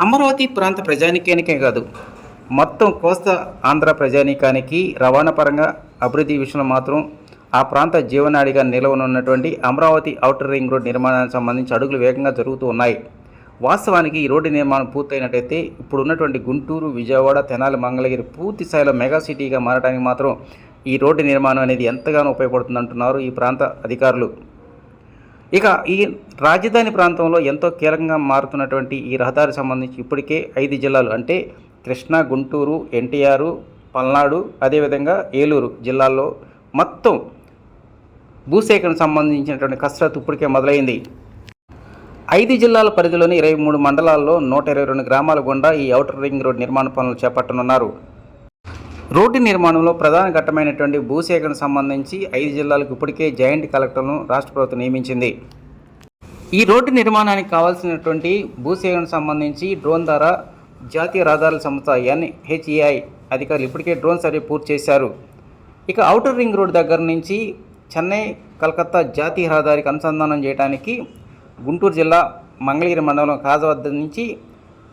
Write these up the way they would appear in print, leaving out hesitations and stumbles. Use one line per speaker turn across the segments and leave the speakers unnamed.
అమరావతి ప్రాంత ప్రజానీకానికే కాదు, మొత్తం కోస్తా ఆంధ్ర ప్రజానీకానికి రవాణా పరంగా అభివృద్ధి విషయంలో మాత్రం ఆ ప్రాంత జీవనాడిగా నిలవనున్నటువంటి అమరావతి ఔటర్ రింగ్ రోడ్ నిర్మాణానికి సంబంధించి అడుగులు వేగంగా జరుగుతూ ఉన్నాయి. వాస్తవానికి ఈ రోడ్డు నిర్మాణం పూర్తయినట్టయితే ఇప్పుడు ఉన్నటువంటి గుంటూరు, విజయవాడ, తెనాలి, మంగళగిరి పూర్తి స్థాయిలో మెగా సిటీగా మారడానికి మాత్రం ఈ రోడ్డు నిర్మాణం అనేది ఎంతగానో ఉపయోగపడుతుందంటున్నారు ఈ ప్రాంత అధికారులు. ఇక ఈ రాజధాని ప్రాంతంలో ఎంతో కీలకంగా మారుతున్నటువంటి ఈ రహదారికి సంబంధించి ఇప్పటికే 5 జిల్లాలు అంటే కృష్ణా, గుంటూరు, ఎన్టీఆర్, పల్నాడు, అదేవిధంగా ఏలూరు జిల్లాల్లో మొత్తం భూసేకరణకు సంబంధించినటువంటి కసరత్తు ఇప్పటికే మొదలైంది. 5 జిల్లాల పరిధిలోని 23 మండలాల్లో 122 గ్రామాల గుండా ఈ ఔటర్ రింగ్ రోడ్ నిర్మాణ పనులు చేపట్టనున్నారు. రోడ్డు నిర్మాణంలో ప్రధాన ఘట్టమైనటువంటి భూసేకరణకు సంబంధించి 5 జిల్లాలకు ఇప్పటికే జాయింట్ కలెక్టర్లను రాష్ట్ర ప్రభుత్వం నియమించింది. ఈ రోడ్డు నిర్మాణానికి కావాల్సినటువంటి భూసేకరణకు సంబంధించి డ్రోన్ ద్వారా జాతీయ రహదారుల సంస్థ NHAI అధికారులు ఇప్పటికే డ్రోన్ సర్వే పూర్తి చేశారు. ఇక ఔటర్ రింగ్ రోడ్ దగ్గర నుంచి చెన్నై, కలకత్తా జాతీయ రహదారికి అనుసంధానం చేయడానికి గుంటూరు జిల్లా మంగళగిరి మండలం కాజ వద్ద నుంచి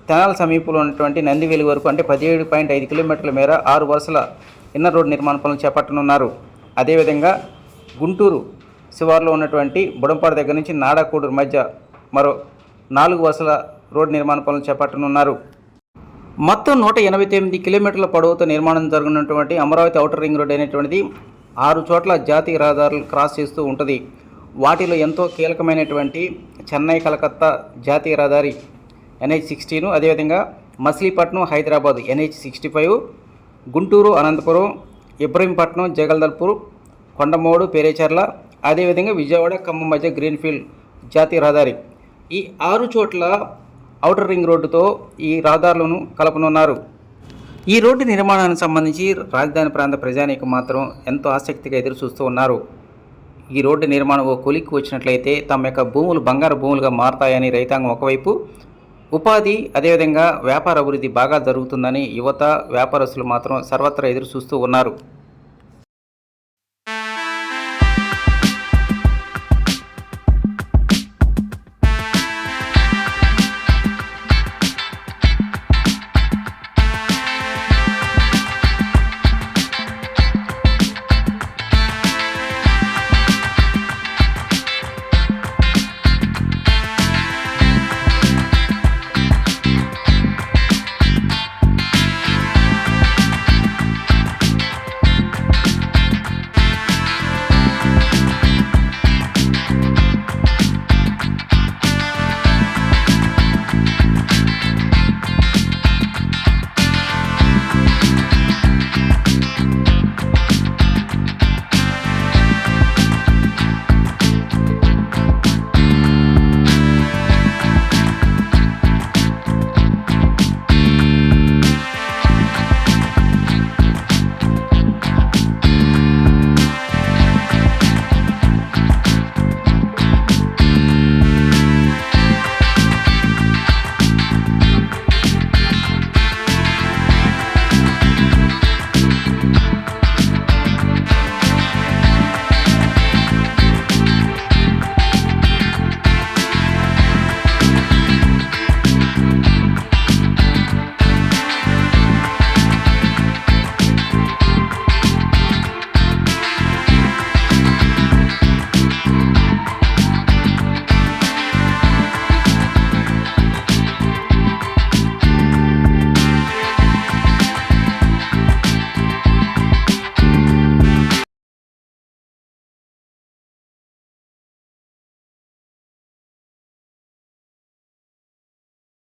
తెనాలి సమీపంలో ఉన్నటువంటి నందివేలి వరకు అంటే 17.5 కిలోమీటర్ల మేర 6 వరుసల ఇన్నర్ రోడ్ నిర్మాణ పనులు చేపట్టనున్నారు. అదేవిధంగా గుంటూరు శివారులో ఉన్నటువంటి బుడంపాడు దగ్గర నుంచి నాడాకూడూరు మధ్య మరో 4 వరుసల రోడ్ నిర్మాణ పనులు చేపట్టనున్నారు. మొత్తం 189 కిలోమీటర్ల పొడవుతో నిర్మాణం జరుగుతున్నటువంటి అమరావతి ఔటర్ రింగ్ రోడ్ అనేటువంటిది 6 చోట్ల జాతీయ రహదారులు క్రాస్ చేస్తూ ఉంటుంది. వాటిలో ఎంతో కీలకమైనటువంటి చెన్నై, కలకత్తా జాతీయ రహదారి NH-16, అదేవిధంగా మచిలీపట్నం, హైదరాబాద్ NH-65, గుంటూరు, అనంతపురం, ఇబ్రహీంపట్నం, జగల్దల్పూర్, కొండమూడు, పేరేచర్ల, అదేవిధంగా విజయవాడ, ఖమ్మం మధ్య గ్రీన్ఫీల్డ్ జాతీయ రహదారి. ఈ 6 చోట్ల ఔటర్ రింగ్ రోడ్డుతో ఈ రహదారులను కలపనున్నారు. ఈ రోడ్డు నిర్మాణానికి సంబంధించి రాజధాని ప్రాంత ప్రజానీకం మాత్రం ఎంతో ఆసక్తిగా ఎదురు చూస్తూ ఉన్నారు. ఈ రోడ్డు నిర్మాణం ఓ కొలిక్కి వచ్చినట్లయితే తమ యొక్క భూములు బంగారు భూములుగా మారతాయని రైతాంగం ఒకవైపు, ఉపాధి అదేవిధంగా వ్యాపార అభివృద్ధి బాగా జరుగుతుందని యువత, వ్యాపారస్తులు మాత్రం సర్వత్రా ఎదురు చూస్తూ ఉన్నారు.